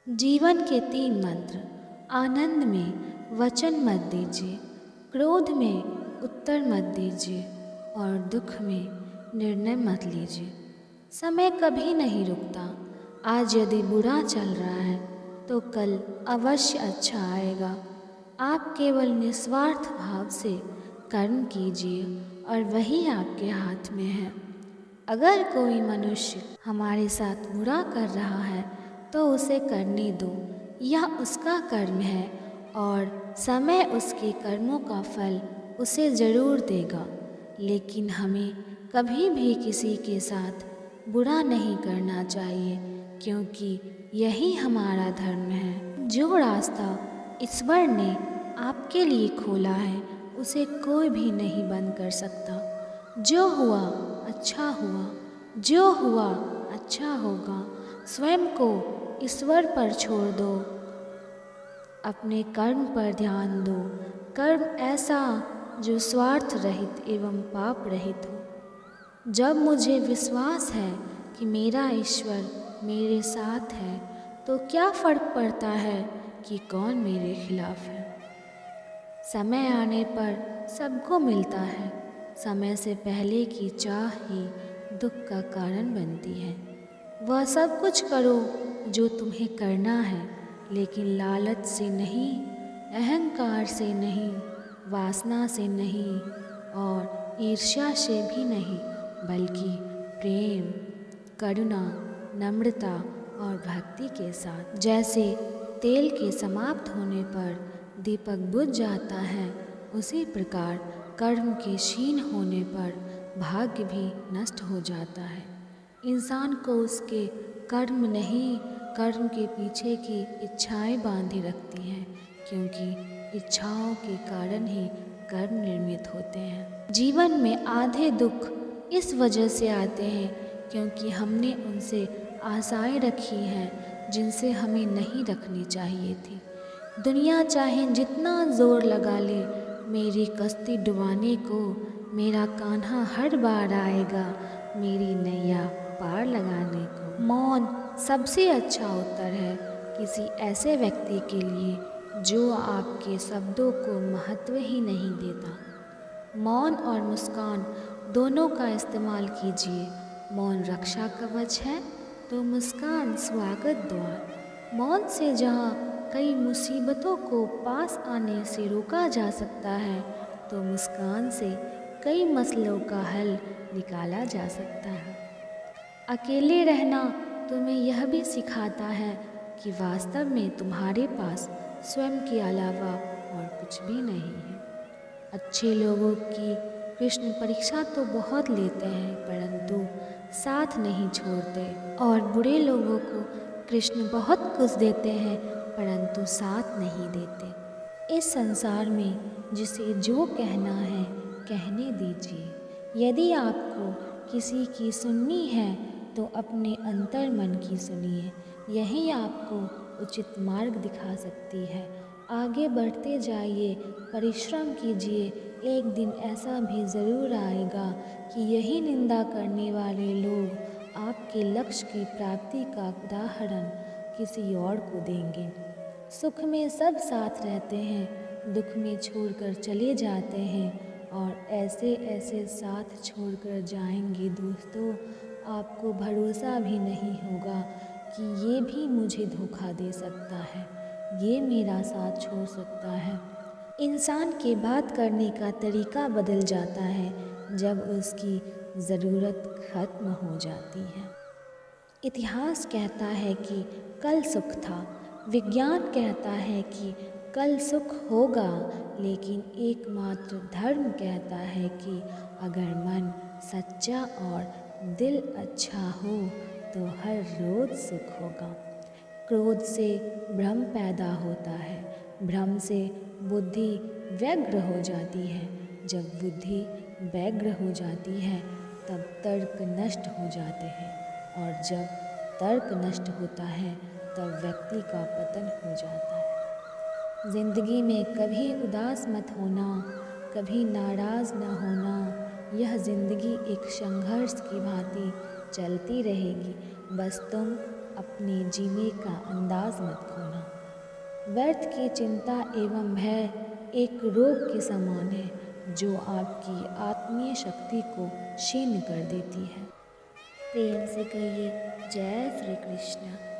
जीवन के 3 मंत्र। आनंद में वचन मत दीजिए, क्रोध में उत्तर मत दीजिए और दुख में निर्णय मत लीजिए। समय कभी नहीं रुकता। आज यदि बुरा चल रहा है तो कल अवश्य अच्छा आएगा। आप केवल निस्वार्थ भाव से कर्म कीजिए और वही आपके हाथ में है। अगर कोई मनुष्य हमारे साथ बुरा कर रहा है तो उसे करने दो, यह उसका कर्म है और समय उसके कर्मों का फल उसे ज़रूर देगा। लेकिन हमें कभी भी किसी के साथ बुरा नहीं करना चाहिए, क्योंकि यही हमारा धर्म है। जो रास्ता ईश्वर ने आपके लिए खोला है उसे कोई भी नहीं बंद कर सकता। जो हुआ अच्छा हुआ, जो हुआ अच्छा होगा। स्वयं को ईश्वर पर छोड़ दो, अपने कर्म पर ध्यान दो। कर्म ऐसा जो स्वार्थ रहित एवं पाप रहित हो। जब मुझे विश्वास है कि मेरा ईश्वर मेरे साथ है तो क्या फ़र्क पड़ता है कि कौन मेरे खिलाफ है। समय आने पर सबको मिलता है। समय से पहले की चाह ही दुख का कारण बनती है। वह सब कुछ करो जो तुम्हें करना है, लेकिन लालच से नहीं, अहंकार से नहीं, वासना से नहीं और ईर्ष्या से भी नहीं, बल्कि प्रेम, करुणा, नम्रता और भक्ति के साथ। जैसे तेल के समाप्त होने पर दीपक बुझ जाता है, उसी प्रकार कर्म के क्षीण होने पर भाग्य भी नष्ट हो जाता है। इंसान को उसके कर्म नहीं, कर्म के पीछे की इच्छाएं बांधे रखती हैं, क्योंकि इच्छाओं के कारण ही कर्म निर्मित होते हैं। जीवन में आधे दुख इस वजह से आते हैं क्योंकि हमने उनसे आशाएं रखी हैं जिनसे हमें नहीं रखनी चाहिए थी। दुनिया चाहे जितना जोर लगा ले मेरी कश्ती डुबाने को, मेरा कान्हा हर बार आएगा मेरी नैया पार लगाने को। मौन सबसे अच्छा उत्तर है किसी ऐसे व्यक्ति के लिए जो आपके शब्दों को महत्व ही नहीं देता। मौन और मुस्कान दोनों का इस्तेमाल कीजिए। मौन रक्षा कवच है तो मुस्कान स्वागत द्वार। मौन से जहाँ कई मुसीबतों को पास आने से रोका जा सकता है, तो मुस्कान से कई मसलों का हल निकाला जा सकता है। अकेले रहना तुम्हें यह भी सिखाता है कि वास्तव में तुम्हारे पास स्वयं के अलावा और कुछ भी नहीं है। अच्छे लोगों की कृष्ण परीक्षा तो बहुत लेते हैं, परंतु साथ नहीं छोड़ते, और बुरे लोगों को कृष्ण बहुत कुछ देते हैं परंतु साथ नहीं देते। इस संसार में जिसे जो कहना है कहने दीजिए। यदि आपको किसी की सुननी है तो अपने अंतर मन की सुनिए। यही आपको उचित मार्ग दिखा सकती है। आगे बढ़ते जाइए, परिश्रम कीजिए। एक दिन ऐसा भी ज़रूर आएगा कि यही निंदा करने वाले लोग आपके लक्ष्य की प्राप्ति का उदाहरण किसी और को देंगे। सुख में सब साथ रहते हैं, दुख में छोड़कर चले जाते हैं, और ऐसे ऐसे साथ छोड़कर जाएंगे दोस्तों, आपको भरोसा भी नहीं होगा कि ये भी मुझे धोखा दे सकता है, ये मेरा साथ छोड़ सकता है। इंसान के बात करने का तरीका बदल जाता है जब उसकी ज़रूरत खत्म हो जाती है। इतिहास कहता है कि कल सुख था, विज्ञान कहता है कि कल सुख होगा, लेकिन एकमात्र धर्म कहता है कि अगर मन सच्चा और दिल अच्छा हो तो हर रोज़ सुख होगा। क्रोध से भ्रम पैदा होता है, भ्रम से बुद्धि व्यग्र हो जाती है, जब बुद्धि व्यग्र हो जाती है तब तर्क नष्ट हो जाते हैं, और जब तर्क नष्ट होता है तब व्यक्ति का पतन हो जाता है। जिंदगी में कभी उदास मत होना, कभी नाराज़ न होना। यह ज़िंदगी एक संघर्ष की भांति चलती रहेगी, बस तुम अपने जीने का अंदाज मत खोना। व्यर्थ की चिंता एवं भय एक रोग के समान है जो आपकी आत्मीय शक्ति को क्षीण कर देती है। प्रेम से कहिए जय श्री कृष्ण।